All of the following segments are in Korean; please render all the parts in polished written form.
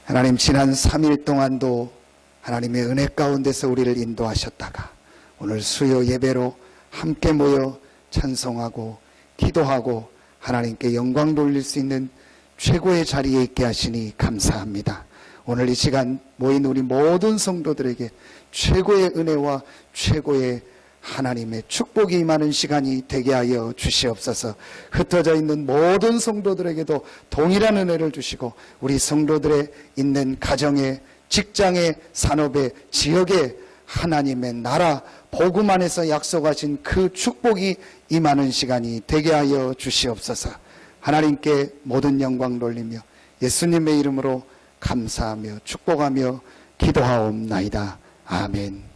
하나님, 지난 3일 동안도 하나님의 은혜 가운데서 우리를 인도하셨다가 오늘 수요 예배로 함께 모여 찬송하고 기도하고 하나님께 영광 돌릴 수 있는 최고의 자리에 있게 하시니 감사합니다. 오늘 이 시간 모인 우리 모든 성도들에게 최고의 은혜와 최고의 하나님의 축복이 임하는 시간이 되게 하여 주시옵소서. 흩어져 있는 모든 성도들에게도 동일한 은혜를 주시고 우리 성도들의 있는 가정에, 직장에, 산업에, 지역에 하나님의 나라 복음 안에서 약속하신 그 축복이 임하는 시간이 되게 하여 주시옵소서. 하나님께 모든 영광 돌리며 예수님의 이름으로 감사하며 축복하며 기도하옵나이다. 아멘.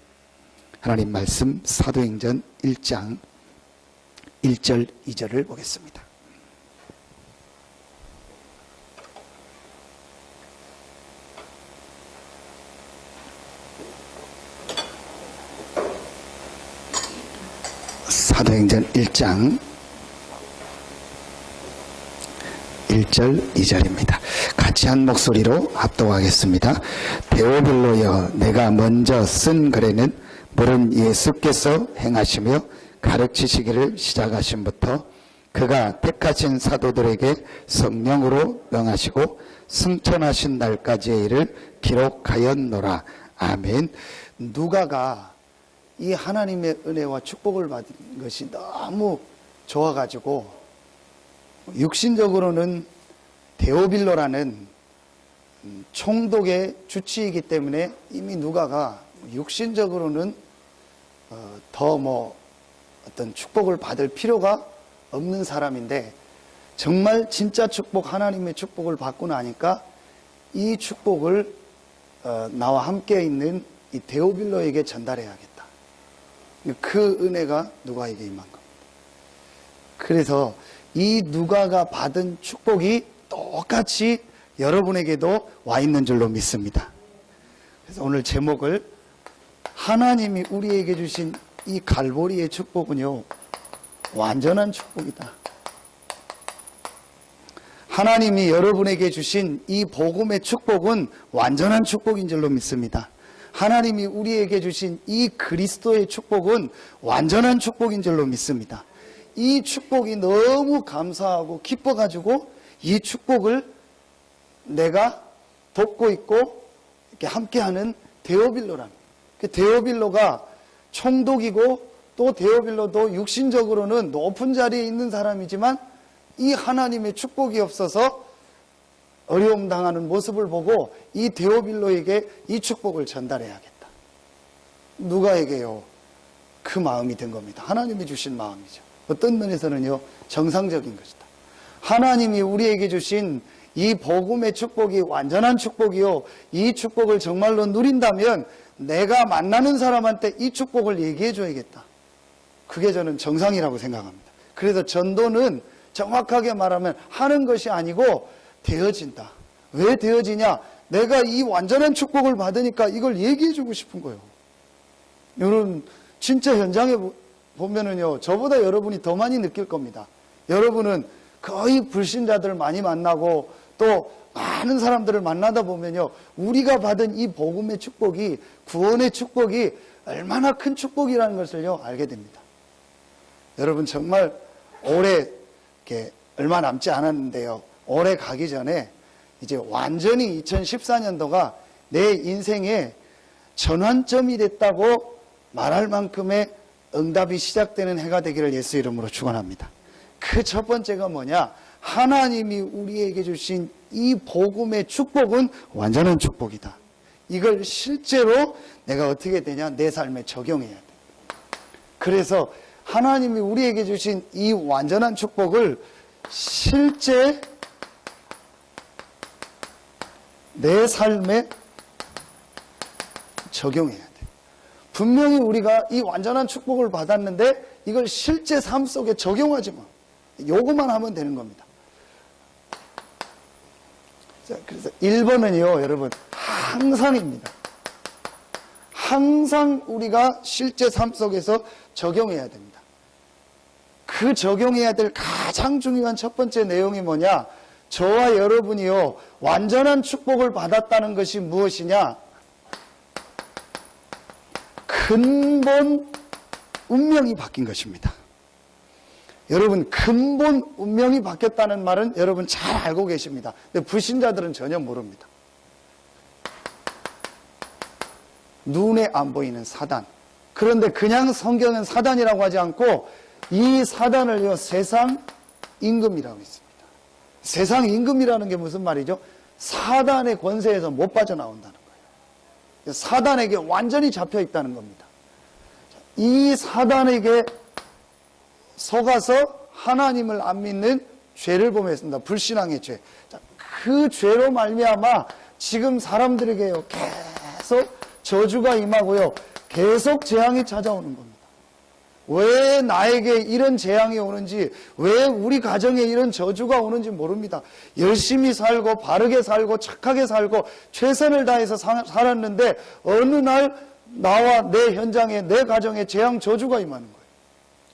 하나님 말씀 사도행전 1장 1절 2절을 보겠습니다. 사도행전 1장 1절 2절입니다. 같이 한 목소리로 합독하겠습니다. 데오빌로여, 내가 먼저 쓴 글에는 물은 예수께서 행하시며 가르치시기를 시작하심부터 그가 택하신 사도들에게 성령으로 명하시고 승천하신 날까지의 일을 기록하였노라. 아멘. 누가가 이 하나님의 은혜와 축복을 받은 것이 너무 좋아가지고 육신적으로는 데오빌로라는 총독의 주치이기 때문에 이미 누가가 육신적으로는 더 어떤 축복을 받을 필요가 없는 사람인데 정말 진짜 축복, 하나님의 축복을 받고 나니까 이 축복을 나와 함께 있는 이 데오빌로에게 전달해야겠다. 그 은혜가 누가에게 임한 겁니다. 그래서 이 누가가 받은 축복이 똑같이 여러분에게도 와 있는 줄로 믿습니다. 그래서 오늘 제목을 하나님이 우리에게 주신 이 갈보리의 축복은요, 완전한 축복이다. 하나님이 여러분에게 주신 이 복음의 축복은 완전한 축복인 줄로 믿습니다. 하나님이 우리에게 주신 이 그리스도의 축복은 완전한 축복인 줄로 믿습니다. 이 축복이 너무 감사하고 기뻐가지고 이 축복을 내가 돕고 있고 이렇게 함께하는 데오빌로랍니다. 그 데오빌로가 총독이고 또 데오빌로도 육신적으로는 높은 자리에 있는 사람이지만 이 하나님의 축복이 없어서 어려움 당하는 모습을 보고 이 데오빌로에게 이 축복을 전달해야겠다. 누가에게요, 그 마음이 된 겁니다. 하나님이 주신 마음이죠. 어떤 면에서는요, 정상적인 것이다. 하나님이 우리에게 주신 이 복음의 축복이 완전한 축복이요, 이 축복을 정말로 누린다면 내가 만나는 사람한테 이 축복을 얘기해 줘야겠다. 그게 저는 정상이라고 생각합니다. 그래서 전도는 정확하게 말하면 하는 것이 아니고 되어진다. 왜 되어지냐? 내가 이 완전한 축복을 받으니까 이걸 얘기해 주고 싶은 거예요. 여러분 진짜 현장에 보면은요, 저보다 여러분이 더 많이 느낄 겁니다. 여러분은 거의 불신자들 많이 만나고 또 많은 사람들을 만나다 보면요, 우리가 받은 이 복음의 축복이, 구원의 축복이 얼마나 큰 축복이라는 것을요, 알게 됩니다. 여러분 정말 올해 이렇게 얼마 남지 않았는데요, 올해 가기 전에 이제 완전히 2014년도가 내 인생의 전환점이 됐다고 말할 만큼의 응답이 시작되는 해가 되기를 예수 이름으로 축원합니다. 그 첫 번째가 뭐냐? 하나님이 우리에게 주신 이 복음의 축복은 완전한 축복이다. 이걸 실제로 내가 어떻게 되냐? 내 삶에 적용해야 돼. 그래서 하나님이 우리에게 주신 이 완전한 축복을 실제 내 삶에 적용해야 돼. 분명히 우리가 이 완전한 축복을 받았는데 이걸 실제 삶 속에 적용하지 마. 요거만 하면 되는 겁니다. 자, 그래서 1번은요, 여러분, 항상입니다. 항상 우리가 실제 삶 속에서 적용해야 됩니다. 그 적용해야 될 가장 중요한 첫 번째 내용이 뭐냐? 저와 여러분이요, 완전한 축복을 받았다는 것이 무엇이냐? 근본 운명이 바뀐 것입니다. 여러분, 근본 운명이 바뀌었다는 말은 여러분 잘 알고 계십니다. 근데 불신자들은 전혀 모릅니다. 눈에 안 보이는 사단. 그런데 그냥 성경은 사단이라고 하지 않고 이 사단을요, 세상 임금이라고 했습니다. 세상 임금이라는 게 무슨 말이죠? 사단의 권세에서 못 빠져나온다는 거예요. 사단에게 완전히 잡혀 있다는 겁니다. 이 사단에게 속아서 하나님을 안 믿는 죄를 범했습니다. 불신앙의 죄. 그 죄로 말미암아 지금 사람들에게요, 계속 저주가 임하고요, 계속 재앙이 찾아오는 겁니다. 왜 나에게 이런 재앙이 오는지, 왜 우리 가정에 이런 저주가 오는지 모릅니다. 열심히 살고 바르게 살고 착하게 살고 최선을 다해서 살았는데 어느 날 나와 내 현장에, 내 가정에 재앙 저주가 임하는 거예요.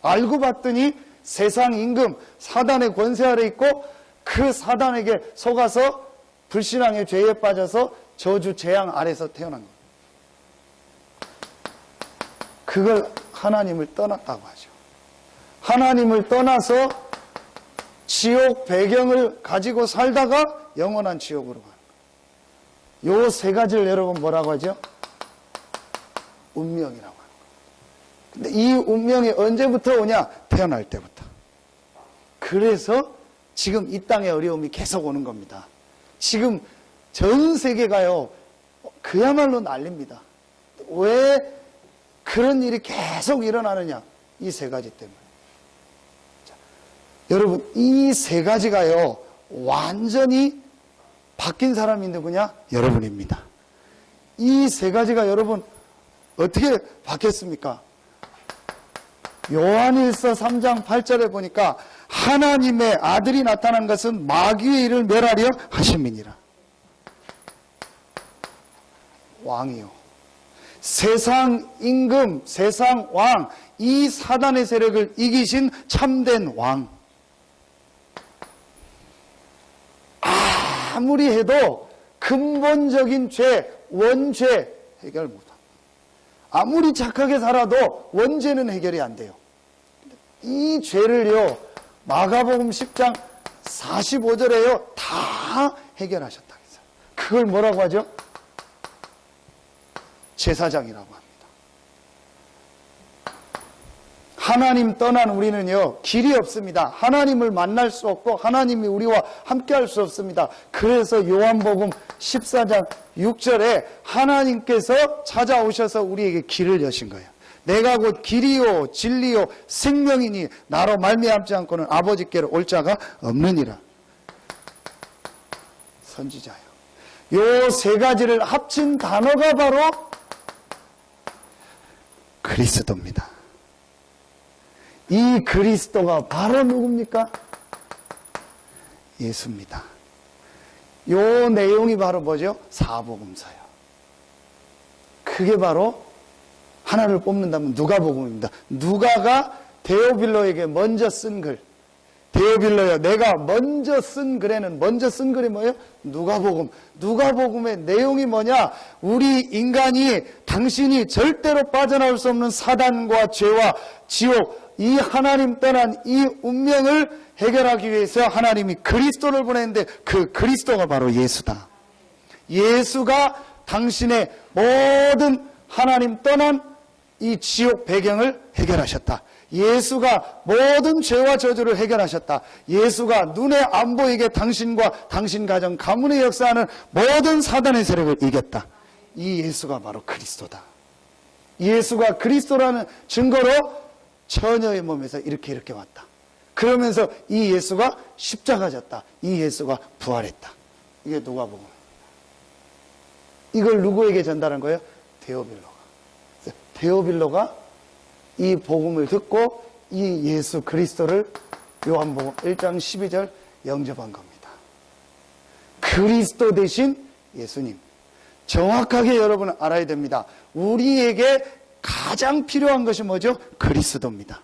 알고 봤더니 세상 임금 사단의 권세 아래 있고 그 사단에게 속아서 불신앙의 죄에 빠져서 저주 재앙 아래서 태어난 거예요. 그걸 하나님을 떠났다고 하죠. 하나님을 떠나서 지옥 배경을 가지고 살다가 영원한 지옥으로 가는 거예요. 요 세 가지를 여러분 뭐라고 하죠? 운명이라고 하는 거예요. 근데 이 운명이 언제부터 오냐? 태어날 때부터. 그래서 지금 이 땅에 어려움이 계속 오는 겁니다. 지금 전 세계가요, 그야말로 난립니다. 왜 그런 일이 계속 일어나느냐? 이 세 가지 때문에. 자, 여러분, 이 세 가지가요, 완전히 바뀐 사람이 누구냐? 여러분입니다. 이 세 가지가 여러분 어떻게 바뀌었습니까? 요한일서 3장 8절에 보니까 하나님의 아들이 나타난 것은 마귀의 일을 멸하려 하심이니라. 왕이요, 세상 임금, 세상 왕, 이 사단의 세력을 이기신 참된 왕. 아무리 해도 근본적인 죄, 원죄 해결 못합니다. 아무리 착하게 살아도 원죄는 해결이 안 돼요. 이 죄를요, 마가복음 10장 45절에요 다 해결하셨다 했어요. 그걸 뭐라고 하죠? 제사장이라고 합니다. 하나님 떠난 우리는요, 길이 없습니다. 하나님을 만날 수 없고 하나님이 우리와 함께 할 수 없습니다. 그래서 요한복음 14장 6절에 하나님께서 찾아오셔서 우리에게 길을 여신 거예요. 내가 곧 길이요 진리요 생명이니 나로 말미암지 않고는 아버지께로 올 자가 없느니라. 선지자요. 요 세 가지를 합친 단어가 바로 그리스도입니다. 이 그리스도가 바로 누굽니까? 예수입니다. 요 내용이 바로 뭐죠? 사복음서요. 그게 바로 하나를 뽑는다면 누가복음입니다. 누가가 데오빌로에게 먼저 쓴 글. 데오빌로요, 내가 먼저 쓴 글에는, 먼저 쓴 글이 뭐예요? 누가복음. 누가복음의 내용이 뭐냐? 우리 인간이, 당신이 절대로 빠져나올 수 없는 사단과 죄와 지옥, 이 하나님 떠난 이 운명을 해결하기 위해서 하나님이 그리스도를 보냈는데 그 그리스도가 바로 예수다. 예수가 당신의 모든 하나님 떠난 이 지옥 배경을 해결하셨다. 예수가 모든 죄와 저주를 해결하셨다. 예수가 눈에 안 보이게 당신과 당신 가정 가문에 역사하는 모든 사단의 세력을 이겼다. 이 예수가 바로 그리스도다. 예수가 그리스도라는 증거로 처녀의 몸에서 이렇게 왔다. 그러면서 이 예수가 십자가 졌다. 이 예수가 부활했다. 이게 누가복음. 이걸 누구에게 전달한 거예요? 데오빌로가. 데오빌로가 이 복음을 듣고 이 예수 그리스도를 요한복음 1장 12절 영접한 겁니다. 그리스도 대신 예수님. 정확하게 여러분은 알아야 됩니다. 우리에게 가장 필요한 것이 뭐죠? 그리스도입니다.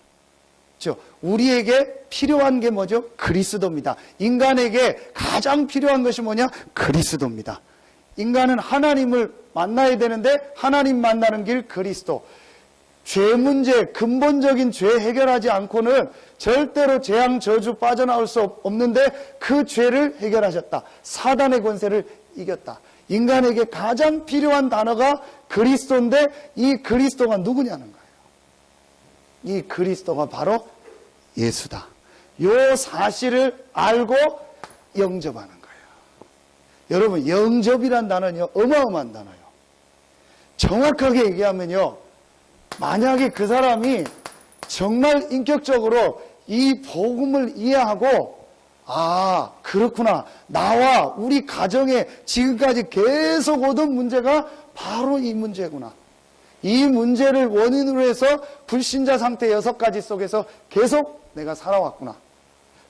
맞죠? 우리에게 필요한 게 뭐죠? 그리스도입니다. 인간에게 가장 필요한 것이 뭐냐? 그리스도입니다. 인간은 하나님을 만나야 되는데 하나님 만나는 길 그리스도. 죄 문제, 근본적인 죄 해결하지 않고는 절대로 재앙, 저주 빠져나올 수 없는데 그 죄를 해결하셨다. 사단의 권세를 이겼다. 인간에게 가장 필요한 단어가 그리스도인데 이 그리스도가 누구냐는 거예요. 이 그리스도가 바로 예수다. 이 사실을 알고 영접하는 거예요. 여러분, 영접이란 단어는요, 어마어마한 단어예요. 정확하게 얘기하면요, 만약에 그 사람이 정말 인격적으로 이 복음을 이해하고, 아, 그렇구나. 나와 우리 가정에 지금까지 계속 오던 문제가 바로 이 문제구나. 이 문제를 원인으로 해서 불신자 상태 6가지 속에서 계속 내가 살아왔구나.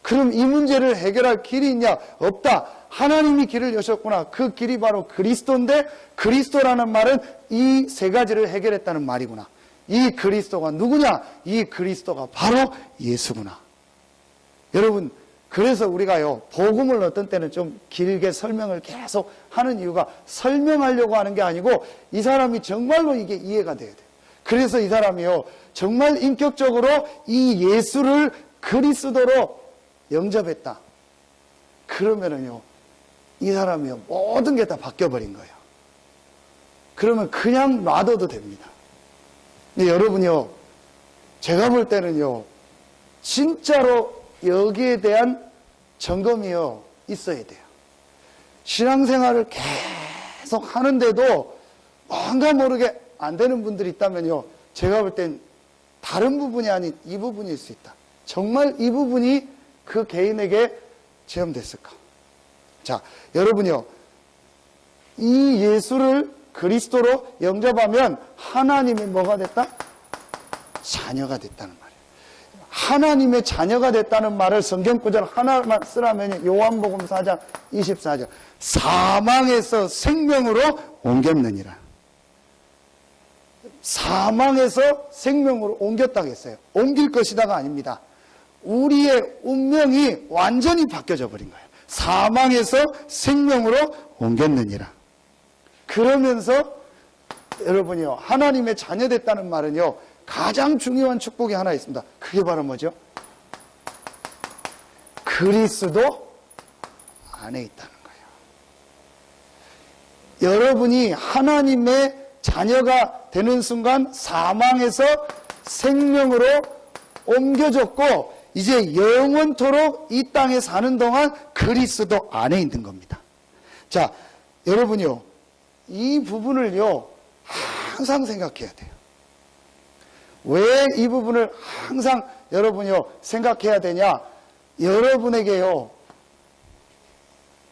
그럼 이 문제를 해결할 길이 있냐? 없다. 하나님이 길을 여셨구나. 그 길이 바로 그리스도인데 그리스도라는 말은 이 3가지를 해결했다는 말이구나. 이 그리스도가 누구냐? 이 그리스도가 바로 예수구나. 여러분, 그래서 우리가요, 복음을 어떤 때는 좀 길게 설명을 계속 하는 이유가 설명하려고 하는 게 아니고 이 사람이 정말로 이게 이해가 돼야 돼요. 그래서 이 사람이요, 정말 인격적으로 이 예수를 그리스도로 영접했다. 그러면은요, 이 사람이요, 모든 게 다 바뀌어버린 거예요. 그러면 그냥 놔둬도 됩니다. 근데 여러분요, 제가 볼 때는요, 진짜로 여기에 대한 점검이요, 있어야 돼요. 신앙생활을 계속 하는데도 뭔가 모르게 안 되는 분들이 있다면요, 제가 볼 땐 다른 부분이 아닌 이 부분일 수 있다. 정말 이 부분이 그 개인에게 체험됐을까? 자, 여러분요, 이 예수를 그리스도로 영접하면 하나님의 뭐가 됐다? 자녀가 됐다는 말이에요. 하나님의 자녀가 됐다는 말을 성경구절 하나만 쓰라면 요한복음 4장 24절 사망에서 생명으로 옮겼느니라. 사망에서 생명으로 옮겼다고 했어요. 옮길 것이다가 아닙니다. 우리의 운명이 완전히 바뀌어져 버린 거예요. 사망에서 생명으로 옮겼느니라. 그러면서 여러분이요, 하나님의 자녀 됐다는 말은요, 가장 중요한 축복이 하나 있습니다. 그게 바로 뭐죠? 그리스도 안에 있다는 거예요. 여러분이 하나님의 자녀가 되는 순간 사망에서 생명으로 옮겨졌고 이제 영원토록 이 땅에 사는 동안 그리스도 안에 있는 겁니다. 자, 여러분요, 이 부분을요, 항상 생각해야 돼요. 왜 이 부분을 항상 여러분이요, 생각해야 되냐? 여러분에게요,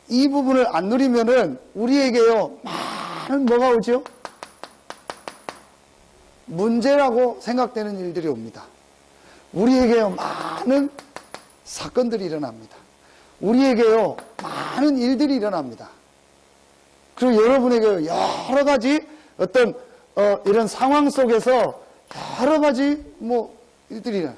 이 부분을 안 누리면은 우리에게요, 많은 뭐가 오죠? 문제라고 생각되는 일들이 옵니다. 우리에게요, 많은 사건들이 일어납니다. 우리에게요, 많은 일들이 일어납니다. 그리고 여러분에게 여러 가지 어떤 이런 상황 속에서 여러 가지 일들이 일어나요.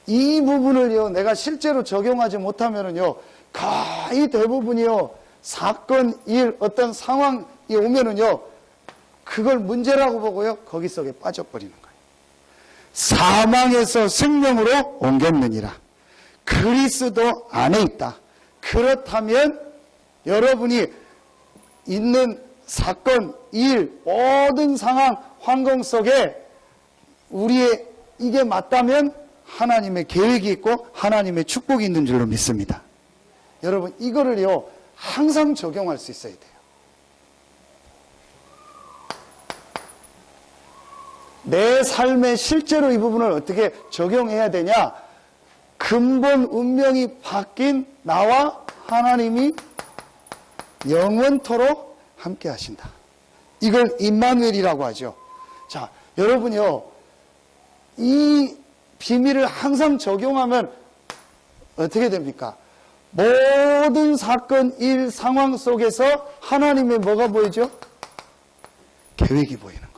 이 부분을요, 내가 실제로 적용하지 못하면은요, 거의 대부분이요, 사건, 일, 어떤 상황이 오면은요, 그걸 문제라고 보고요, 거기 속에 빠져버리는 거예요. 사망에서 생명으로 옮겼느니라. 그리스도 안에 있다. 그렇다면 여러분이 있는 사건, 일, 모든 상황, 환경 속에 우리의 이게 맞다면 하나님의 계획이 있고 하나님의 축복이 있는 줄로 믿습니다. 여러분, 이거를요, 항상 적용할 수 있어야 돼요. 내 삶에 실제로 이 부분을 어떻게 적용해야 되냐? 근본 운명이 바뀐 나와 하나님이 영원토록 함께 하신다. 이걸 임마누엘이라고 하죠. 자, 여러분요, 이 비밀을 항상 적용하면 어떻게 됩니까? 모든 사건, 일, 상황 속에서 하나님의 뭐가 보이죠? 계획이 보이는 거예요.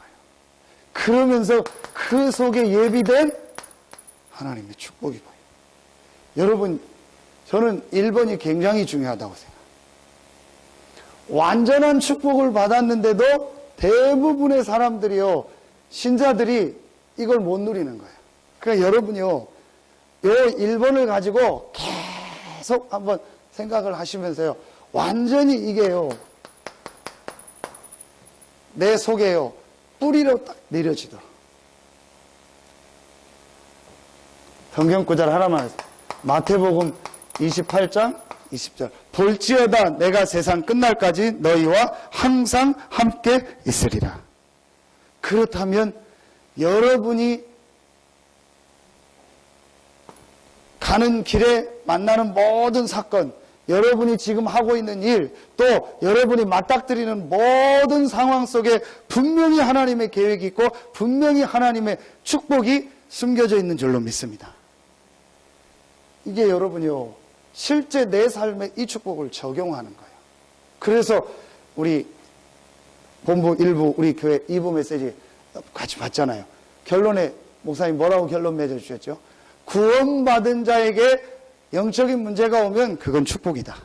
그러면서 그 속에 예비된 하나님의 축복이 보여요. 여러분, 저는 1번이 굉장히 중요하다고 생각해요. 완전한 축복을 받았는데도 대부분의 사람들이요, 신자들이 이걸 못 누리는 거예요. 그러니까 여러분요, 요 1번을 가지고 계속 한번 생각을 하시면서요, 완전히 이게요, 내 속에요, 뿌리로 딱 내려지도록. 성경 구절 하나만 하세요. 마태복음 28장 20절. 볼지어다 내가 세상 끝날까지 너희와 항상 함께 있으리라. 그렇다면 여러분이 가는 길에 만나는 모든 사건, 여러분이 지금 하고 있는 일, 또 여러분이 맞닥뜨리는 모든 상황 속에 분명히 하나님의 계획이 있고 분명히 하나님의 축복이 숨겨져 있는 줄로 믿습니다. 이게 여러분이요, 실제 내 삶에 이 축복을 적용하는 거예요. 그래서 우리 본부 1부 우리 교회 2부 메시지 같이 봤잖아요. 결론에 목사님 뭐라고 결론 맺어주셨죠? 구원받은 자에게 영적인 문제가 오면 그건 축복이다.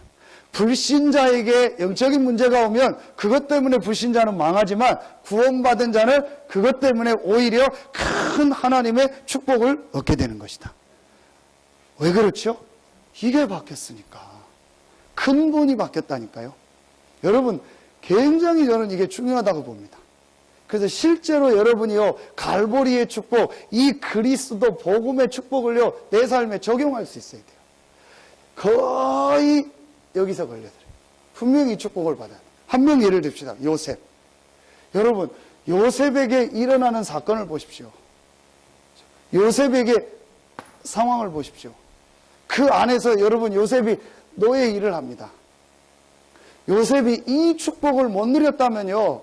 불신자에게 영적인 문제가 오면 그것 때문에 불신자는 망하지만 구원받은 자는 그것 때문에 오히려 큰 하나님의 축복을 얻게 되는 것이다. 왜 그렇죠? 이게 바뀌었으니까. 근본이 바뀌었다니까요. 여러분, 굉장히 저는 이게 중요하다고 봅니다. 그래서 실제로 여러분이요, 갈보리의 축복, 이 그리스도 복음의 축복을요, 내 삶에 적용할 수 있어야 돼요. 거의 여기서 걸려들어요. 분명히 이 축복을 받아요. 한 명 예를 듭시다. 요셉. 여러분, 요셉에게 일어나는 사건을 보십시오. 요셉에게 상황을 보십시오. 그 안에서 여러분, 요셉이 노예 일을 합니다. 요셉이 이 축복을 못 누렸다면요,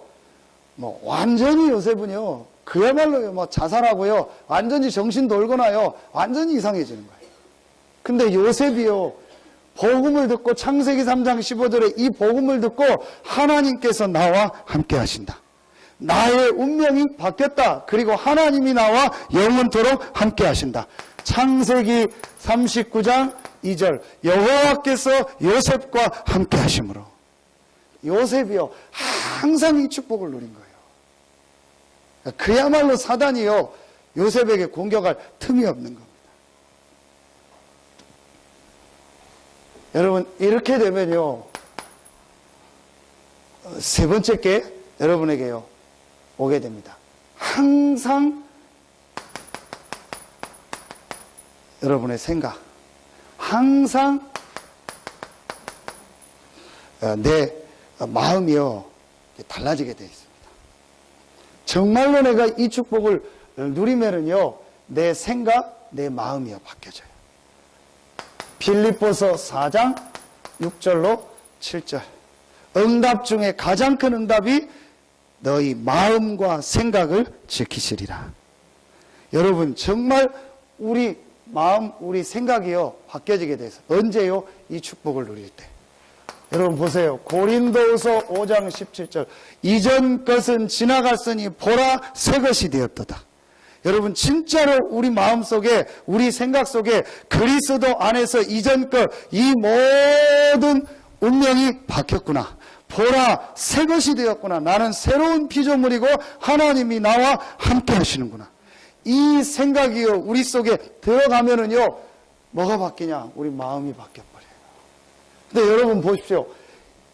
완전히 요셉은요, 그야말로 자살하고요, 완전히 정신 돌거나요, 완전히 이상해지는 거예요. 근데 요셉이요, 복음을 듣고 창세기 3장 15절에 이 복음을 듣고 하나님께서 나와 함께 하신다. 나의 운명이 바뀌었다. 그리고 하나님이 나와 영원토록 함께 하신다. 창세기 39장 2절 여호와께서 요셉과 함께 하심으로. 요셉이요, 항상 이 축복을 누린 거예요. 그야말로 사단이요, 요셉에게 공격할 틈이 없는 겁니다. 여러분, 이렇게 되면요, 세 번째 게 여러분에게요, 오게 됩니다. 항상 여러분의 생각, 항상 내 마음이요, 달라지게 되어 있습니다. 정말로 내가 이 축복을 누리면은요, 내 생각, 내 마음이요, 바뀌어져요. 빌립보서 4장 6절로 7절. 응답 중에 가장 큰 응답이 너희 마음과 생각을 지키시리라. 여러분, 정말 우리 마음, 우리 생각이요, 바뀌어지게 돼서. 언제요? 이 축복을 누릴 때. 여러분 보세요. 고린도후서 5장 17절. 이전 것은 지나갔으니 보라, 새 것이 되었도다. 여러분, 진짜로 우리 마음속에, 우리 생각 속에 그리스도 안에서 이전 것, 이 모든 운명이 바뀌었구나. 보라, 새 것이 되었구나. 나는 새로운 피조물이고 하나님이 나와 함께 하시는구나. 이 생각이요, 우리 속에 들어가면은요, 뭐가 바뀌냐? 우리 마음이 바뀌어버려요. 근데 여러분 보십시오.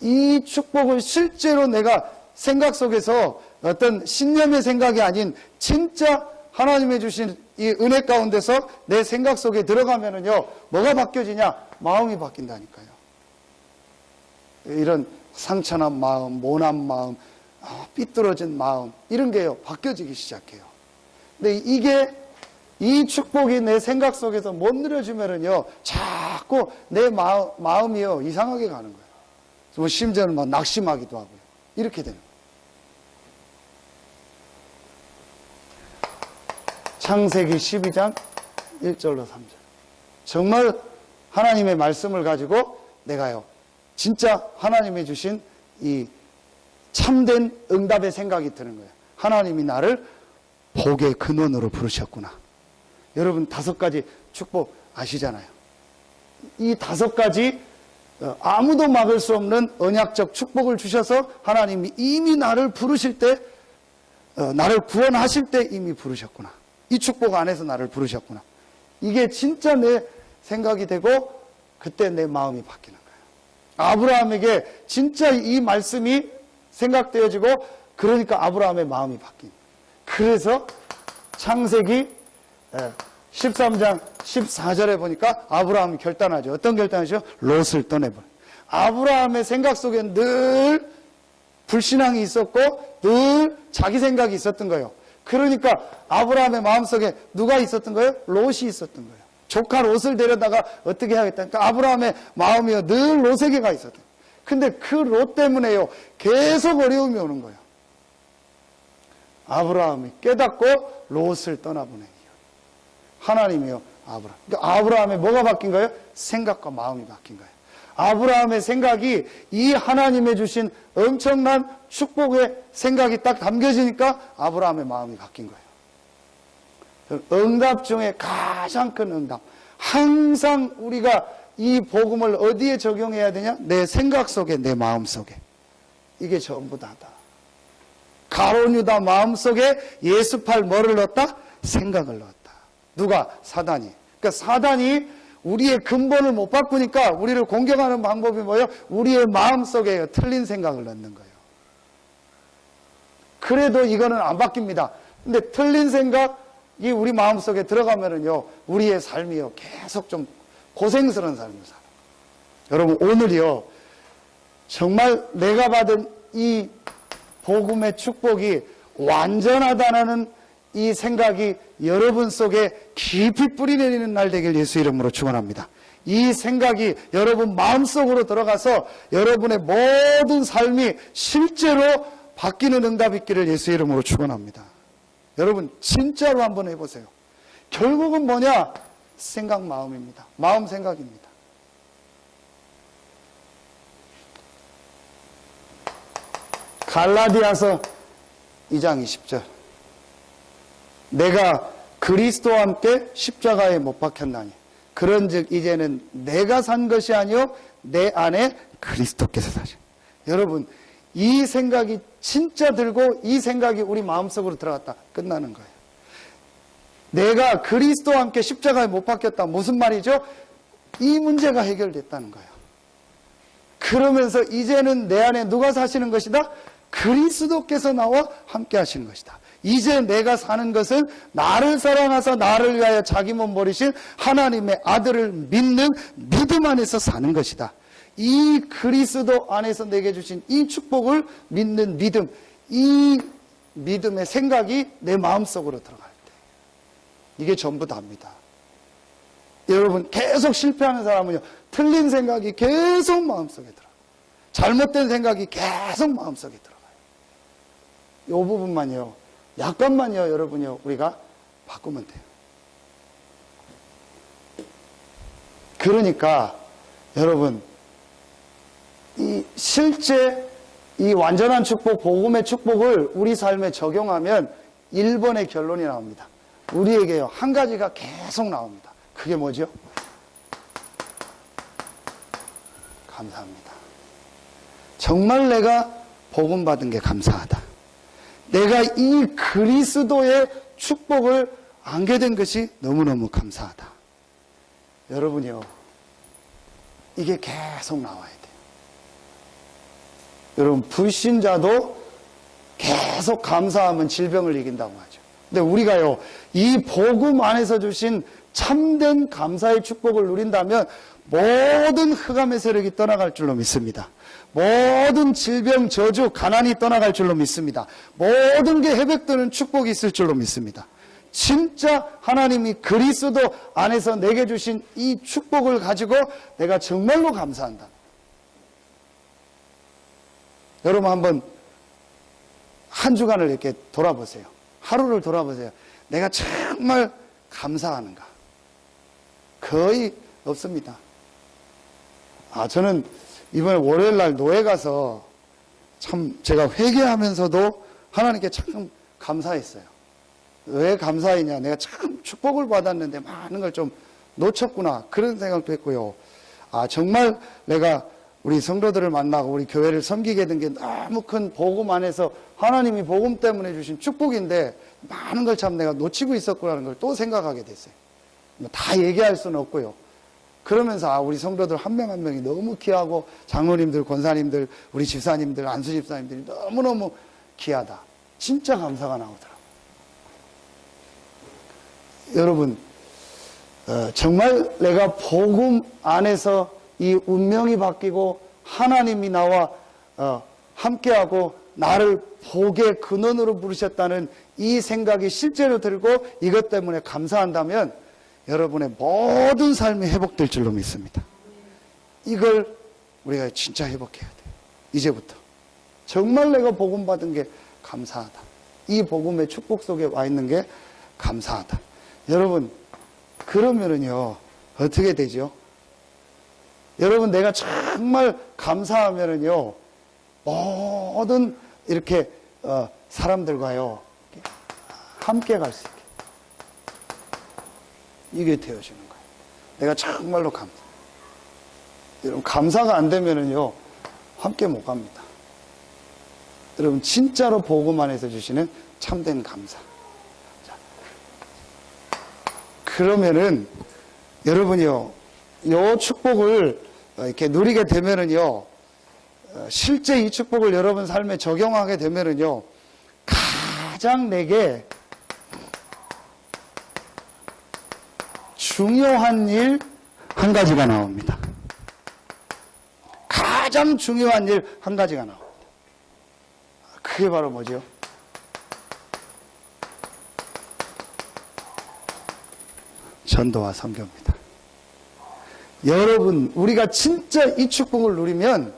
이 축복을 실제로 내가 생각 속에서 어떤 신념의 생각이 아닌 진짜 하나님이 주신 이 은혜 가운데서 내 생각 속에 들어가면은요, 뭐가 바뀌어지냐? 마음이 바뀐다니까요. 이런 상처난 마음, 모난 마음, 삐뚤어진 마음, 이런 게요, 바뀌어지기 시작해요. 근데 이게, 이 축복이 내 생각 속에서 못 누려지면은요, 자꾸 내 마음이요, 이상하게 가는 거예요. 심지어는 막 낙심하기도 하고요. 이렇게 되는 거예요. 창세기 12장 1절로 3절. 정말 하나님의 말씀을 가지고 내가요, 진짜 하나님이 주신 이 참된 응답의 생각이 드는 거예요. 하나님이 나를 복의 근원으로 부르셨구나. 여러분 5가지 축복 아시잖아요. 이 5가지 아무도 막을 수 없는 언약적 축복을 주셔서 하나님이 이미 나를 부르실 때, 나를 구원하실 때 이미 부르셨구나. 이 축복 안에서 나를 부르셨구나. 이게 진짜 내 생각이 되고 그때 내 마음이 바뀌는 거예요. 아브라함에게 진짜 이 말씀이 생각되어지고 그러니까 아브라함의 마음이 바뀐. 그래서 창세기 13장 14절에 보니까 아브라함이 결단하죠. 어떤 결단이죠? 롯을 떠내버려. 아브라함의 생각 속엔 늘 불신앙이 있었고 늘 자기 생각이 있었던 거예요. 그러니까 아브라함의 마음속에 누가 있었던 거예요? 롯이 있었던 거예요. 조카 롯을 데려다가 어떻게 하겠다. 그러니까 아브라함의 마음이요 늘 롯에게 가 있었던 거예요. 근데 그 롯 때문에요 계속 어려움이 오는 거예요. 아브라함이 깨닫고 롯을 떠나보내요. 하나님이요 아브라함. 그러니까 아브라함의 뭐가 바뀐 거예요? 생각과 마음이 바뀐 거예요. 아브라함의 생각이 이 하나님의 주신 엄청난 축복의 생각이 딱 담겨지니까 아브라함의 마음이 바뀐 거예요. 응답 중에 가장 큰 응답. 항상 우리가 이 복음을 어디에 적용해야 되냐? 내 생각 속에, 내 마음 속에. 이게 전부 다다. 가룟 유다 마음 속에 예수팔 뭐를 넣었다? 생각을 넣었다. 누가? 사단이. 그러니까 사단이 우리의 근본을 못 바꾸니까 우리를 공격하는 방법이 뭐예요? 우리의 마음속에 틀린 생각을 넣는 거예요. 그래도 이거는 안 바뀝니다. 근데 틀린 생각이 우리 마음속에 들어가면은요, 우리의 삶이요, 계속 좀 고생스러운 삶을 살아요. 여러분, 오늘이요, 정말 내가 받은 이 복음의 축복이 완전하다는 이 생각이 여러분 속에 깊이 뿌리내리는 날 되길 예수 이름으로 축원합니다. 이 생각이 여러분 마음속으로 들어가서 여러분의 모든 삶이 실제로 바뀌는 응답이 있기를 예수 이름으로 축원합니다. 여러분 진짜로 한번 해보세요. 결국은 뭐냐? 생각 마음입니다. 마음 생각입니다. 갈라디아서 2장 20절. 내가 그리스도와 함께 십자가에 못 박혔나니 그런즉 이제는 내가 산 것이 아니요 내 안에 그리스도께서 사시. 여러분 이 생각이 진짜 들고 이 생각이 우리 마음속으로 들어갔다 끝나는 거예요. 내가 그리스도와 함께 십자가에 못 박혔다. 무슨 말이죠? 이 문제가 해결됐다는 거예요. 그러면서 이제는 내 안에 누가 사시는 것이다? 그리스도께서 나와 함께 하시는 것이다. 이제 내가 사는 것은 나를 사랑하사 나를 위하여 자기 몸 버리신 하나님의 아들을 믿는 믿음 안에서 사는 것이다. 이 그리스도 안에서 내게 주신 이 축복을 믿는 믿음, 이 믿음의 생각이 내 마음속으로 들어갈 때 이게 전부 다입니다. 여러분 계속 실패하는 사람은요, 틀린 생각이 계속 마음속에 들어가요. 잘못된 생각이 계속 마음속에 들어가요. 이 부분만요, 약간만요, 여러분요, 우리가 바꾸면 돼요. 그러니까 여러분 이 실제 이 완전한 축복, 복음의 축복을 우리 삶에 적용하면 1번의 결론이 나옵니다. 우리에게요, 한 가지가 계속 나옵니다. 그게 뭐죠? 감사합니다. 정말 내가 복음 받은 게 감사하다. 내가 이 그리스도의 축복을 안게 된 것이 너무너무 감사하다. 여러분이요, 이게 계속 나와야 돼요. 여러분, 불신자도 계속 감사하면 질병을 이긴다고 하죠. 근데 우리가요, 이 복음 안에서 주신 참된 감사의 축복을 누린다면 모든 흑암의 세력이 떠나갈 줄로 믿습니다. 모든 질병, 저주, 가난이 떠나갈 줄로 믿습니다. 모든 게 회복되는 축복이 있을 줄로 믿습니다. 진짜 하나님이 그리스도 안에서 내게 주신 이 축복을 가지고 내가 정말로 감사한다. 여러분 한번 한 주간을 이렇게 돌아보세요. 하루를 돌아보세요. 내가 정말 감사하는가? 거의 없습니다. 저는 이번에 월요일 날 노회 가서 참 제가 회개하면서도 하나님께 참 감사했어요. 왜 감사했냐? 내가 참 축복을 받았는데 많은 걸 좀 놓쳤구나. 그런 생각도 했고요. 아, 정말 내가 우리 성도들을 만나고 우리 교회를 섬기게 된 게 너무 큰 복음 안에서 하나님이 복음 때문에 주신 축복인데 많은 걸 참 내가 놓치고 있었구나는 걸 또 생각하게 됐어요. 뭐 다 얘기할 수는 없고요. 그러면서 아, 우리 성도들 한 명 한 명이 너무 귀하고 장로님들, 권사님들, 우리 집사님들, 안수 집사님들이 너무너무 귀하다. 진짜 감사가 나오더라고요. 여러분, 정말 내가 복음 안에서 이 운명이 바뀌고 하나님이 나와 함께하고 나를 복의 근원으로 부르셨다는 이 생각이 실제로 들고 이것 때문에 감사한다면 여러분의 모든 삶이 회복될 줄로 믿습니다. 이걸 우리가 진짜 회복해야 돼요. 이제부터. 정말 내가 복음 받은 게 감사하다. 이 복음의 축복 속에 와 있는 게 감사하다. 여러분, 그러면은요, 어떻게 되죠? 여러분, 내가 정말 감사하면은요, 모든 이렇게 사람들과요, 함께 갈 수 있게. 이게 되어지는 거예요. 내가 정말로 감사. 여러분, 감사가 안 되면은요, 함께 못 갑니다. 여러분, 진짜로 복음 안에서 주시는 참된 감사. 자, 그러면은, 여러분이요, 요 축복을 이렇게 누리게 되면은요, 실제 이 축복을 여러분 삶에 적용하게 되면은요, 가장 내게 중요한 일 한 가지가 나옵니다. 가장 중요한 일 한 가지가 나옵니다. 그게 바로 뭐죠? 전도와 선교입니다. 여러분, 우리가 진짜 이 축복을 누리면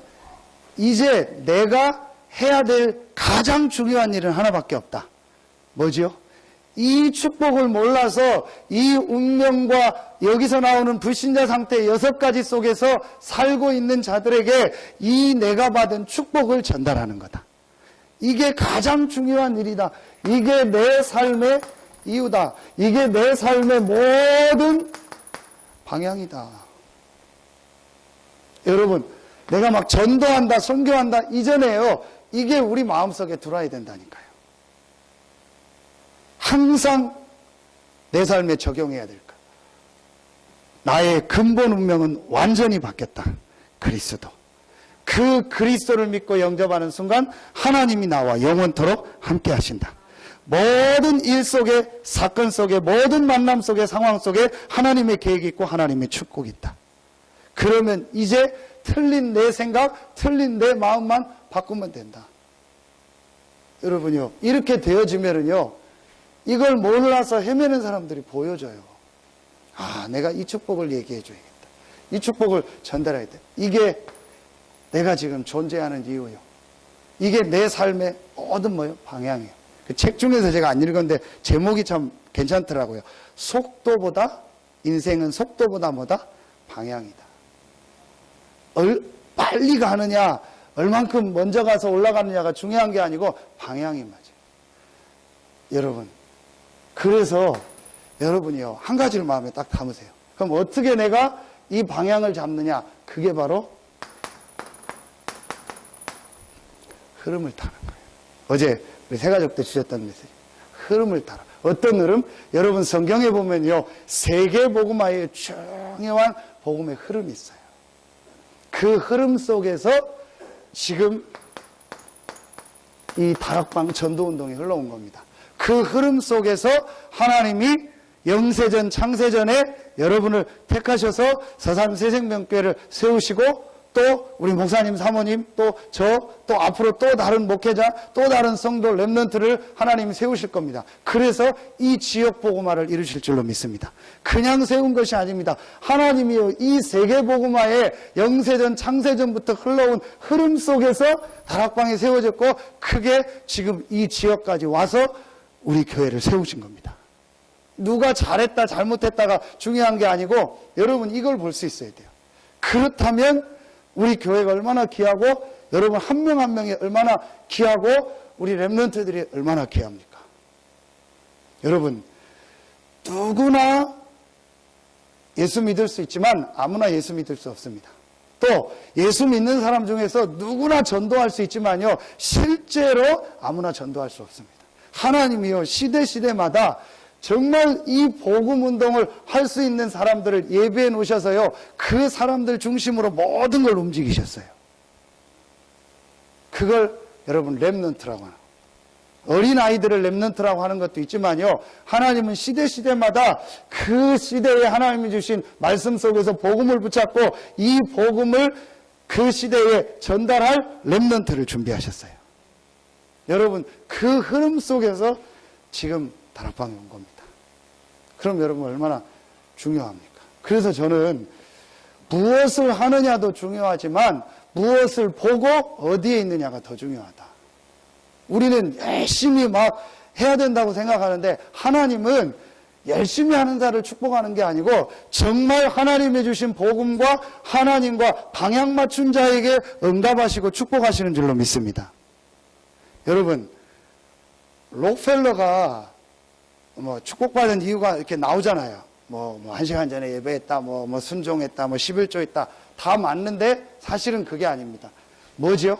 이제 내가 해야 될 가장 중요한 일은 하나밖에 없다. 뭐죠? 이 축복을 몰라서 이 운명과 여기서 나오는 불신자 상태 6가지 속에서 살고 있는 자들에게 이 내가 받은 축복을 전달하는 거다. 이게 가장 중요한 일이다. 이게 내 삶의 이유다. 이게 내 삶의 모든 방향이다. 여러분, 내가 막 전도한다, 선교한다 이전에요, 이게 우리 마음속에 들어와야 된다니까요. 항상 내 삶에 적용해야 될 것. 나의 근본 운명은 완전히 바뀌었다. 그리스도. 그 그리스도를 믿고 영접하는 순간 하나님이 나와 영원토록 함께 하신다. 모든 일 속에, 사건 속에, 모든 만남 속에, 상황 속에 하나님의 계획이 있고 하나님의 축복이 있다. 그러면 이제 틀린 내 생각, 틀린 내 마음만 바꾸면 된다. 여러분요, 이렇게 되어지면은요, 이걸 몰라서 헤매는 사람들이 보여져요. 아, 내가 이 축복을 얘기해 줘야겠다. 이 축복을 전달해야 돼. 이게 내가 지금 존재하는 이유요. 이게 내 삶의 모든 뭐요? 방향이에요. 그 책 중에서 제가 안 읽었는데 제목이 참 괜찮더라고요. 속도보다, 인생은 속도보다 뭐다? 방향이다. 빨리 가느냐, 얼만큼 먼저 가서 올라가느냐가 중요한 게 아니고 방향이 맞아요. 여러분, 그래서 여러분이요, 한 가지를 마음에 딱 담으세요. 그럼 어떻게 내가 이 방향을 잡느냐? 그게 바로 흐름을 타는 거예요. 어제 우리 새가족 때 주셨던 메시지. 흐름을 타라. 어떤 흐름? 여러분 성경에 보면요, 세계복음화의 중요한 복음의 흐름이 있어요. 그 흐름 속에서 지금 이 다락방 전도운동이 흘러온 겁니다. 그 흐름 속에서 하나님이 영세전 창세전에 여러분을 택하셔서 서산 새생명교회를 세우시고 또 우리 목사님, 사모님, 또 앞으로 또 다른 목회자, 또 다른 성도 렘넌트를 하나님이 세우실 겁니다. 그래서 이 지역 복음화를 이루실 줄로 믿습니다. 그냥 세운 것이 아닙니다. 하나님이요, 이 세계 복음화의 영세전, 창세전부터 흘러온 흐름 속에서 다락방이 세워졌고, 그게 지금 이 지역까지 와서 우리 교회를 세우신 겁니다. 누가 잘했다, 잘못했다가 중요한 게 아니고, 여러분 이걸 볼 수 있어야 돼요. 그렇다면 우리 교회가 얼마나 귀하고 여러분 한 명 한 명이 얼마나 귀하고 우리 렘넌트들이 얼마나 귀합니까? 여러분, 누구나 예수 믿을 수 있지만 아무나 예수 믿을 수 없습니다. 또 예수 믿는 사람 중에서 누구나 전도할 수 있지만요, 실제로 아무나 전도할 수 없습니다. 하나님이요, 시대마다 정말 이 복음 운동을 할 수 있는 사람들을 예비해 놓으셔서요, 그 사람들 중심으로 모든 걸 움직이셨어요. 그걸 여러분 렘넌트라고 하는, 어린아이들을 렘넌트라고 하는 것도 있지만요, 하나님은 시대마다 그 시대에 하나님이 주신 말씀 속에서 복음을 붙잡고 이 복음을 그 시대에 전달할 렘넌트를 준비하셨어요. 여러분, 그 흐름 속에서 지금 다락방에 온 겁니다. 그럼 여러분 얼마나 중요합니까? 그래서 저는 무엇을 하느냐도 중요하지만 무엇을 보고 어디에 있느냐가 더 중요하다. 우리는 열심히 막 해야 된다고 생각하는데, 하나님은 열심히 하는 자를 축복하는 게 아니고 정말 하나님이 주신 복음과 하나님과 방향 맞춘 자에게 응답하시고 축복하시는 줄로 믿습니다. 여러분, 록펠러가 축복받은 이유가 이렇게 나오잖아요. 1시간 전에 예배했다, 순종했다, 11조 했다. 다 맞는데 사실은 그게 아닙니다. 뭐죠?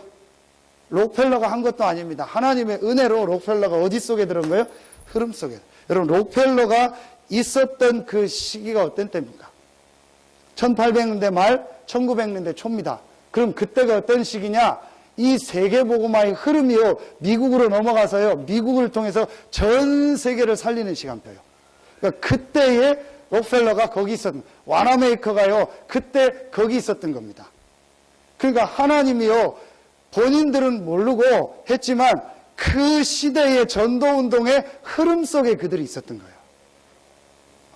록펠러가 한 것도 아닙니다. 하나님의 은혜로 록펠러가 어디 속에 들은 거예요? 흐름 속에. 여러분, 록펠러가 있었던 그 시기가 어떤 때입니까? 1800년대 말, 1900년대 초입니다. 그럼 그때가 어떤 시기냐? 이 세계복음화의 흐름이요, 미국으로 넘어가서요, 미국을 통해서 전 세계를 살리는 시간표예요. 그러니까 그때에 록펠러가 거기 있었던, 와나메이커가요, 그때 거기 있었던 겁니다. 그러니까 하나님이요, 본인들은 모르고 했지만 그 시대의 전도운동의 흐름 속에 그들이 있었던 거예요.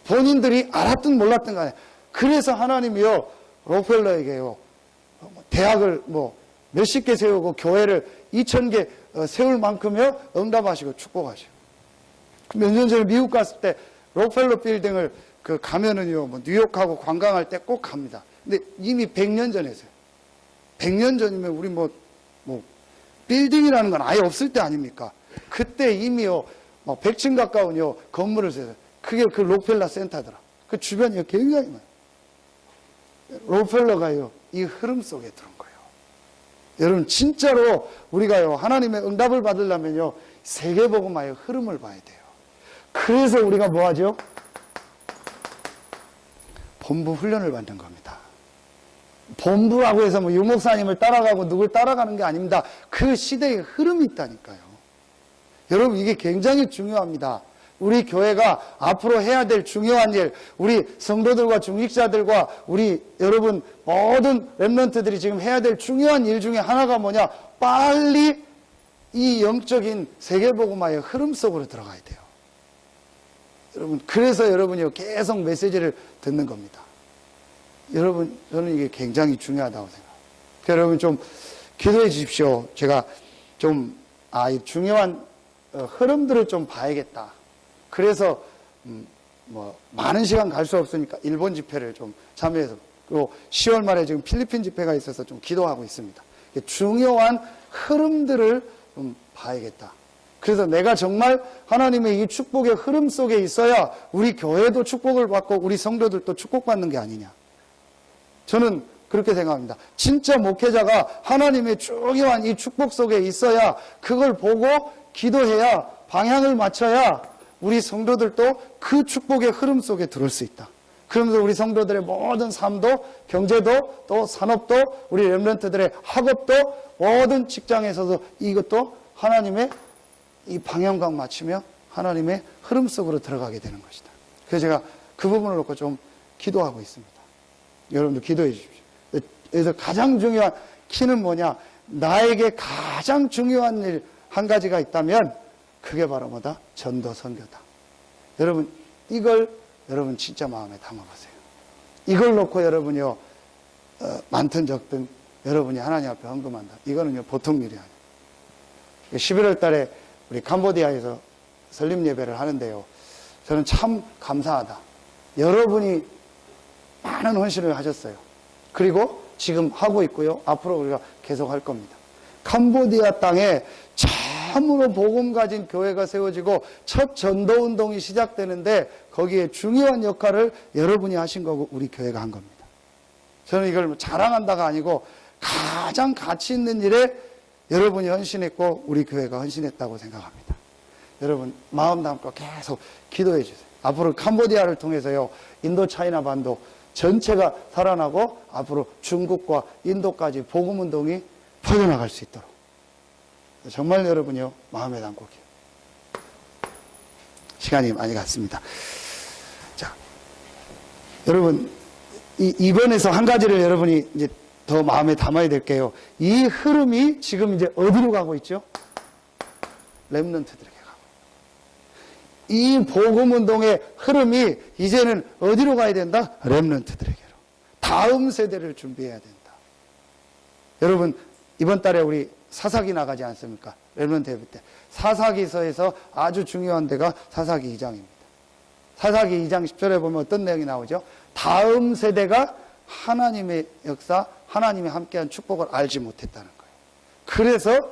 본인들이 알았든 몰랐든 간에. 그래서 하나님이요, 록펠러에게요, 대학을 몇십 개 세우고 교회를 2000개 세울 만큼요, 응답하시고 축복하시고. 몇 년 전에 미국 갔을 때 록펠러 빌딩을 가면은요, 뉴욕하고 관광할 때 꼭 갑니다. 근데 이미 100년 전에 했어요. 100년 전이면 우리 빌딩이라는 건 아예 없을 때 아닙니까? 그때 이미요, 100층 가까운요, 건물을 세워요. 그게 그 록펠러 센터더라. 그 주변이 굉장히 많아요. 록펠러가요, 이 흐름 속에 들어온 거예요. 여러분, 진짜로 우리가요, 하나님의 응답을 받으려면요, 세계복음화의 흐름을 봐야 돼요. 그래서 우리가 뭐 하죠? 본부 훈련을 받는 겁니다. 본부라고 해서 유목사님을 따라가고 누굴 따라가는 게 아닙니다. 그 시대의 흐름이 있다니까요. 여러분, 이게 굉장히 중요합니다. 우리 교회가 앞으로 해야 될 중요한 일, 우리 성도들과 중직자들과 우리 여러분 모든 렘넌트들이 지금 해야 될 중요한 일 중에 하나가 뭐냐? 빨리 이 영적인 세계복음화의 흐름 속으로 들어가야 돼요. 여러분, 그래서 여러분이 계속 메시지를 듣는 겁니다. 여러분, 저는 이게 굉장히 중요하다고 생각합니다. 여러분 좀 기도해 주십시오. 제가 좀 이 중요한 흐름들을 좀 봐야겠다. 그래서 많은 시간 갈 수 없으니까 일본 집회를 좀 참여해서, 그리고 10월 말에 지금 필리핀 집회가 있어서 좀 기도하고 있습니다. 중요한 흐름들을 좀 봐야겠다. 그래서 내가 정말 하나님의 이 축복의 흐름 속에 있어야 우리 교회도 축복을 받고 우리 성도들도 축복받는 게 아니냐. 저는 그렇게 생각합니다. 진짜 목회자가 하나님의 중요한 이 축복 속에 있어야, 그걸 보고 기도해야, 방향을 맞춰야 우리 성도들도 그 축복의 흐름 속에 들어올 수 있다. 그러면서 우리 성도들의 모든 삶도, 경제도, 또 산업도, 우리 렘넌트들의 학업도, 모든 직장에서도 이것도 하나님의 이 방향감 맞추며 하나님의 흐름 속으로 들어가게 되는 것이다. 그래서 제가 그 부분을 놓고 좀 기도하고 있습니다. 여러분도 기도해 주십시오. 그래서 가장 중요한 키는 뭐냐? 나에게 가장 중요한 일 한 가지가 있다면 그게 바로 뭐다? 전도 선교다. 여러분, 이걸 여러분 진짜 마음에 담아보세요. 이걸 놓고 여러분이요, 많든 적든 여러분이 하나님 앞에 헌금한다. 이거는요, 보통 일이 아니에요. 11월 달에 우리 캄보디아에서 설립 예배를 하는데요, 저는 참 감사하다. 여러분이 많은 헌신을 하셨어요. 그리고 지금 하고 있고요, 앞으로 우리가 계속 할 겁니다. 캄보디아 땅에 참으로 복음 가진 교회가 세워지고 첫 전도운동이 시작되는데 거기에 중요한 역할을 여러분이 하신 거고 우리 교회가 한 겁니다. 저는 이걸 자랑한다가 아니고 가장 가치 있는 일에 여러분이 헌신했고 우리 교회가 헌신했다고 생각합니다. 여러분 마음 담고 계속 기도해 주세요. 앞으로 캄보디아를 통해서요, 인도 차이나 반도 전체가 살아나고 앞으로 중국과 인도까지 복음운동이 퍼져나갈 수 있도록 정말 여러분이요 마음에 담고 시간이 많이 갔습니다. 자, 여러분 이번에서 한 가지를 여러분이 이제 더 마음에 담아야 될게요. 이 흐름이 지금 이제 어디로 가고 있죠? 렘넌트들에게 가고. 이 복음운동의 흐름이 이제는 어디로 가야 된다? 렘넌트들에게로. 다음 세대를 준비해야 된다. 여러분 이번 달에 우리 사사기 나가지 않습니까? 렘넌트 예배 때. 사사기서에서 아주 중요한 데가 사사기 2장입니다. 사사기 2장 10절에 보면 어떤 내용이 나오죠? 다음 세대가 하나님의 역사, 하나님이 함께한 축복을 알지 못했다는 거예요. 그래서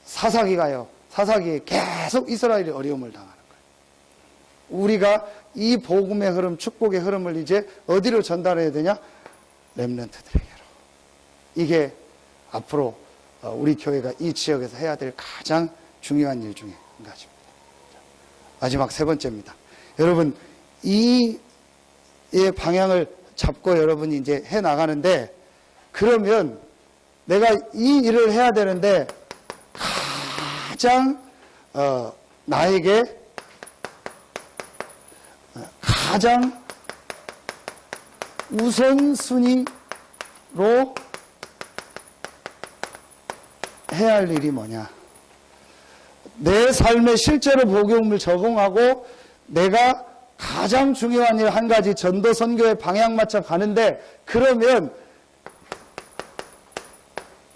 사사기에 계속 이스라엘이 어려움을 당하는 거예요. 우리가 이 복음의 흐름, 축복의 흐름을 이제 어디로 전달해야 되냐? 렘넌트들에게로. 이게 앞으로 우리 교회가 이 지역에서 해야 될 가장 중요한 일 중에 한 가지입니다. 마지막 세 번째입니다. 여러분, 이 방향을 잡고 여러분이 이제 해 나가는데, 그러면 내가 이 일을 해야 되는데 가장 나에게 가장 우선순위로 해야 할 일이 뭐냐? 내 삶에 실제로 복음을 적응하고 내가 가장 중요한 일 한 가지, 전도 선교의 방향 맞춰 가는데, 그러면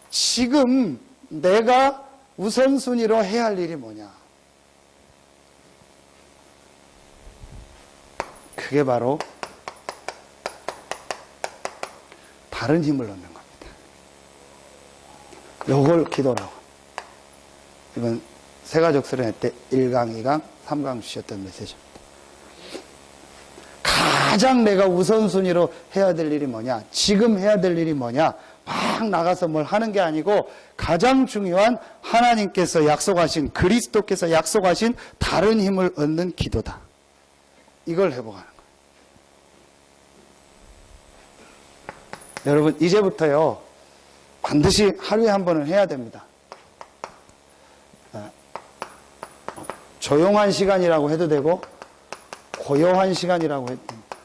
지금 내가 우선순위로 해야 할 일이 뭐냐? 그게 바로 다른 힘을 얻는 겁니다. 요걸 기도라고. 이번 새가족 수련회 때 1강, 2강, 3강 주셨던 메시지입니다. 가장 내가 우선순위로 해야 될 일이 뭐냐? 지금 해야 될 일이 뭐냐? 막 나가서 뭘 하는 게 아니고 가장 중요한 하나님께서 약속하신, 그리스도께서 약속하신 다른 힘을 얻는 기도다. 이걸 해보가는 거예요. 여러분 이제부터요 반드시 하루에 한 번은 해야 됩니다. 조용한 시간이라고 해도 되고 고요한 시간이라고 해도 됩니다.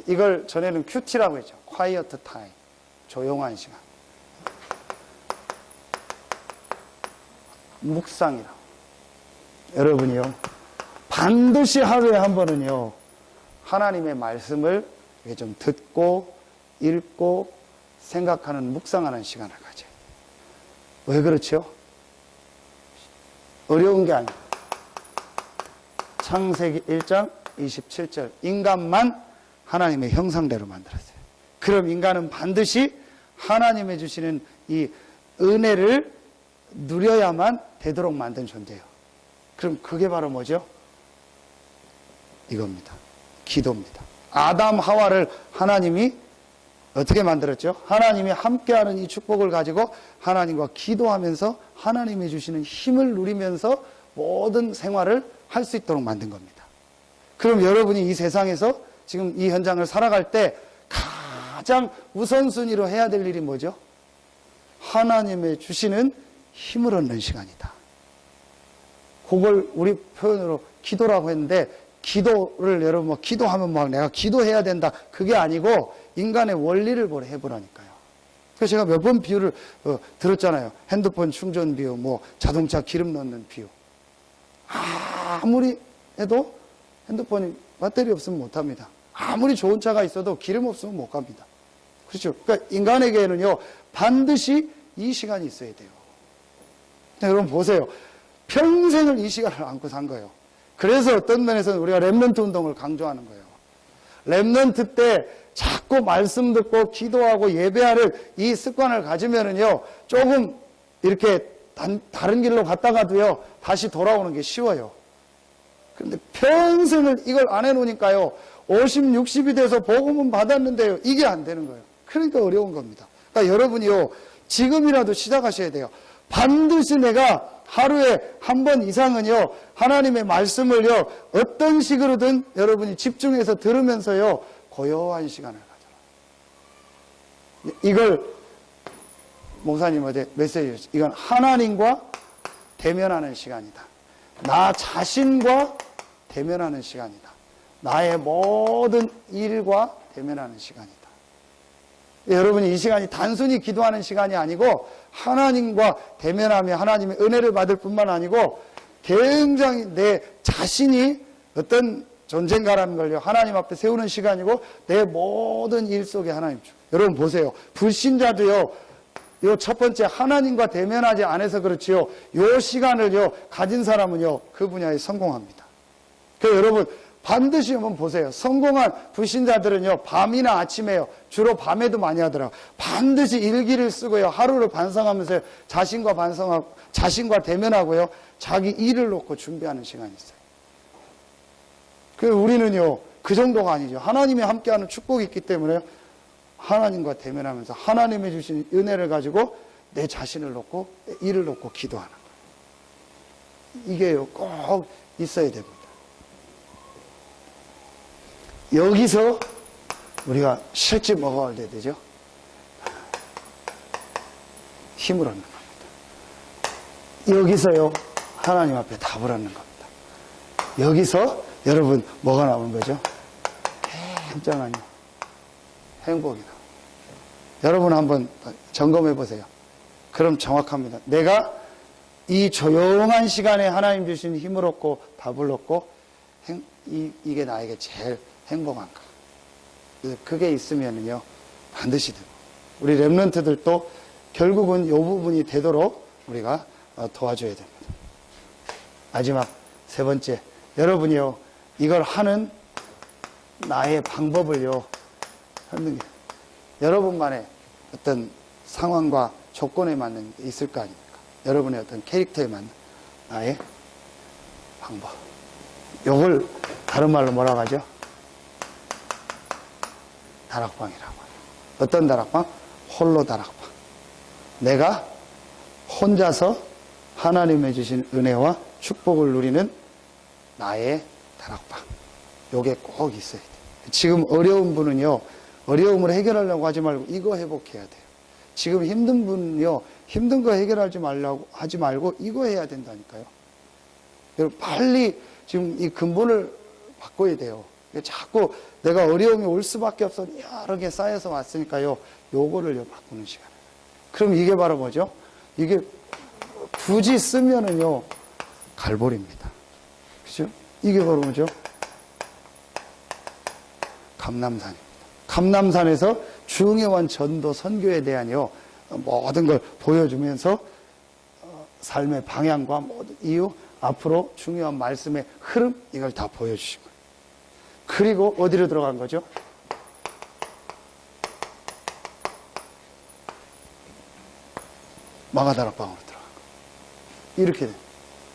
이걸 전에는 큐티라고 했죠. Quiet time. 조용한 시간. 묵상이라고. 여러분이요 반드시 하루에 한 번은요 하나님의 말씀을 좀 듣고 읽고 생각하는, 묵상하는 시간을 가져요. 왜 그렇죠? 어려운 게 아니에요. 창세기 1장 27절, 인간만 하나님의 형상대로 만들었어요. 그럼 인간은 반드시 하나님이 주시는 이 은혜를 누려야만 되도록 만든 존재예요. 그럼 그게 바로 뭐죠? 이겁니다. 기도입니다. 아담 하와를 하나님이 어떻게 만들었죠? 하나님이 함께하는 이 축복을 가지고 하나님과 기도하면서 하나님이 주시는 힘을 누리면서 모든 생활을 할 수 있도록 만든 겁니다. 그럼 여러분이 이 세상에서 지금 이 현장을 살아갈 때 가장 우선순위로 해야 될 일이 뭐죠? 하나님의 주시는 힘을 얻는 시간이다. 그걸 우리 표현으로 기도라고 했는데, 기도를 여러분 뭐 기도하면 막 내가 기도해야 된다, 그게 아니고 인간의 원리를 해보라니까요. 그래서 제가 몇 번 비유를 들었잖아요. 핸드폰 충전 비유, 뭐 자동차 기름 넣는 비유. 아무리 해도 핸드폰이 배터리 없으면 못합니다. 아무리 좋은 차가 있어도 기름 없으면 못 갑니다. 그렇죠? 그러니까 인간에게는요 반드시 이 시간이 있어야 돼요. 여러분 보세요. 평생을 이 시간을 안고 산 거예요. 그래서 어떤 면에서는 우리가 렘넌트 운동을 강조하는 거예요. 렘넌트 때 자꾸 말씀 듣고 기도하고 예배하는 이 습관을 가지면은요 조금 이렇게 다른 길로 갔다가도요, 다시 돌아오는 게 쉬워요. 그런데 평생을 이걸 안 해놓으니까요, 50, 60이 돼서 복음은 받았는데요, 이게 안 되는 거예요. 그러니까 어려운 겁니다. 그러니까 여러분이요, 지금이라도 시작하셔야 돼요. 반드시 내가 하루에 한 번 이상은요, 하나님의 말씀을요, 어떤 식으로든 여러분이 집중해서 들으면서요, 고요한 시간을 가져라. 이걸 목사님 어제 메시지 줬어요. 이건 하나님과 대면하는 시간이다. 나 자신과 대면하는 시간이다. 나의 모든 일과 대면하는 시간이다. 여러분이 이 시간이 단순히 기도하는 시간이 아니고 하나님과 대면하며 하나님의 은혜를 받을 뿐만 아니고 굉장히 내 자신이 어떤 존재인가라는 걸요, 하나님 앞에 세우는 시간이고 내 모든 일 속에 하나님 주. 여러분 보세요. 불신자도요, 요 첫 번째 하나님과 대면하지 않아서 그렇지요, 요 시간을요 가진 사람은요 그 분야에 성공합니다. 그래서 여러분 반드시 한번 보세요. 성공한 불신자들은요, 밤이나 아침에요, 주로 밤에도 많이 하더라고요. 반드시 일기를 쓰고요, 하루를 반성하면서 자신과 대면하고요, 자기 일을 놓고 준비하는 시간이 있어요. 그래서 우리는요, 그 정도가 아니죠. 하나님이 함께하는 축복이 있기 때문에 하나님과 대면하면서 하나님이 주신 은혜를 가지고 내 자신을 놓고, 내 일을 놓고 기도하는 거예요. 이게요, 꼭 있어야 됩니다. 여기서 우리가 실제 뭐가 얻어야 되죠? 힘을 얻는 겁니다. 여기서요, 하나님 앞에 답을 얻는 겁니다. 여기서 여러분 뭐가 나오는 거죠? 굉장한 행복이다. 여러분 한번 점검해 보세요. 그럼 정확합니다. 내가 이 조용한 시간에 하나님 주신 힘을 얻고 답을 얻고 이게 나에게 제일 행복한가? 그게 있으면요 반드시 되고, 우리 렘넌트들도 결국은 이 부분이 되도록 우리가 도와줘야 됩니다. 마지막 세 번째, 여러분이요 이걸 하는 나의 방법을요 하는 게, 여러분만의 어떤 상황과 조건에 맞는 게 있을 거 아닙니까? 여러분의 어떤 캐릭터에 맞는 나의 방법. 요걸 다른 말로 뭐라고 하죠? 다락방이라고 해요. 어떤 다락방? 홀로 다락방. 내가 혼자서 하나님의 주신 은혜와 축복을 누리는 나의 다락방. 요게 꼭 있어야 돼요. 지금 어려운 분은요, 어려움을 해결하려고 하지 말고 이거 회복해야 돼요. 지금 힘든 분은요, 힘든 거 해결하지 말고 이거 해야 된다니까요. 여러분 빨리 지금 이 근본을 바꿔야 돼요. 자꾸 내가 어려움이 올 수밖에 없어 여러 개 쌓여서 왔으니까요, 요거를요 바꾸는 시간. 그럼 이게 바로 뭐죠? 이게 굳이 쓰면은요 갈보리입니다. 그죠? 이게 바로 뭐죠? 감람산입니다. 감람산에서 중요한 전도 선교에 대한요 모든 걸 보여주면서 삶의 방향과 모든 이유, 앞으로 중요한 말씀의 흐름, 이걸 다 보여주신 거예요. 그리고 어디로 들어간 거죠? 마가다락방으로 들어간 거예요. 이렇게 돼요.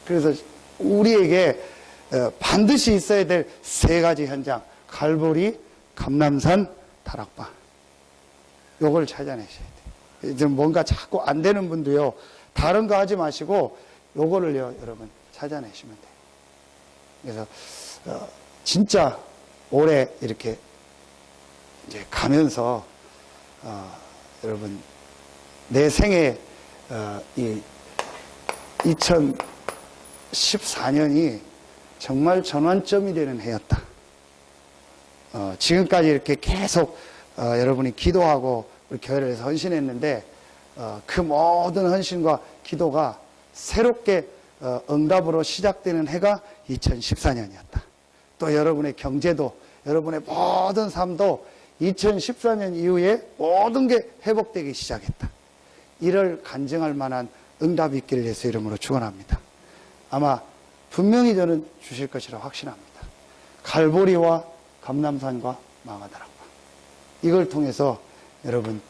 그래서 우리에게 반드시 있어야 될 세 가지 현장, 갈보리, 감람산, 다락방. 요걸 찾아내셔야 돼요. 이제 뭔가 자꾸 안 되는 분도요, 다른 거 하지 마시고 요거를요 여러분 찾아내시면 돼요. 그래서 진짜 올해 이렇게 이제 가면서 여러분 내 생애 이 2014년이 정말 전환점이 되는 해였다. 지금까지 이렇게 계속 여러분이 기도하고 우리 교회에서 헌신했는데 그 모든 헌신과 기도가 새롭게 응답으로 시작되는 해가 2014년이었다. 또 여러분의 경제도, 여러분의 모든 삶도 2014년 이후에 모든 게 회복되기 시작했다. 이를 간증할 만한 응답이 있기를 예수 이름으로 축원합니다. 아마 분명히 저는 주실 것이라 확신합니다. 갈보리와 감람산과 마가다락방, 이걸 통해서 여러분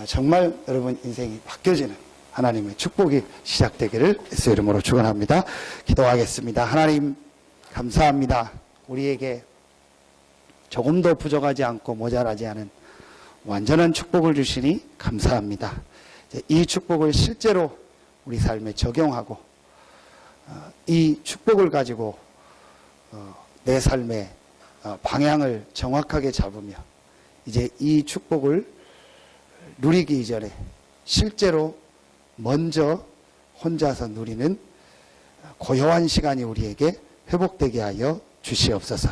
정말 여러분 인생이 바뀌어지는 하나님의 축복이 시작되기를 예수 이름으로 축원합니다. 기도하겠습니다. 하나님 감사합니다. 우리에게 조금도 부족하지 않고 모자라지 않은 완전한 축복을 주시니 감사합니다. 이 축복을 실제로 우리 삶에 적용하고 이 축복을 가지고 내 삶의 방향을 정확하게 잡으며 이제 이 축복을 누리기 이전에 실제로 먼저 혼자서 누리는 고요한 시간이 우리에게 회복되게 하여 주시옵소서.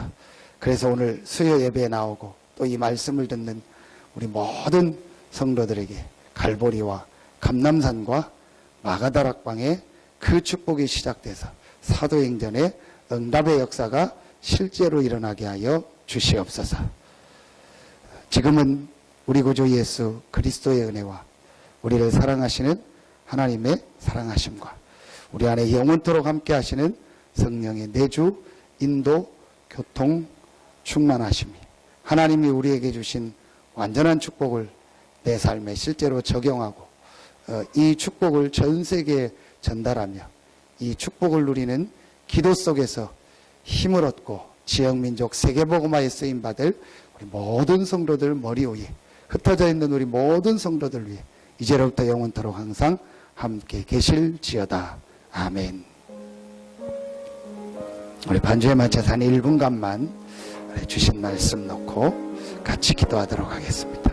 그래서 오늘 수요 예배에 나오고 또 이 말씀을 듣는 우리 모든 성도들에게 갈보리와 감람산과 마가다락방의 그 축복이 시작돼서 사도행전의 응답의 역사가 실제로 일어나게 하여 주시옵소서. 지금은 우리 구주 예수 그리스도의 은혜와 우리를 사랑하시는 하나님의 사랑하심과 우리 안에 영원토록 함께 하시는 성령의 내주, 인도, 교통, 충만하심이 하나님이 우리에게 주신 완전한 축복을 내 삶에 실제로 적용하고 이 축복을 전 세계에 전달하며 이 축복을 누리는 기도 속에서 힘을 얻고 지역민족 세계복음화에 쓰임받을 우리 모든 성도들 머리 위에 흩어져 있는 우리 모든 성도들 위해 이제로부터 영원토록 항상 함께 계실지어다. 아멘. 우리 반주에 맞춰서 한 1분간만 주신 말씀 놓고 같이 기도하도록 하겠습니다.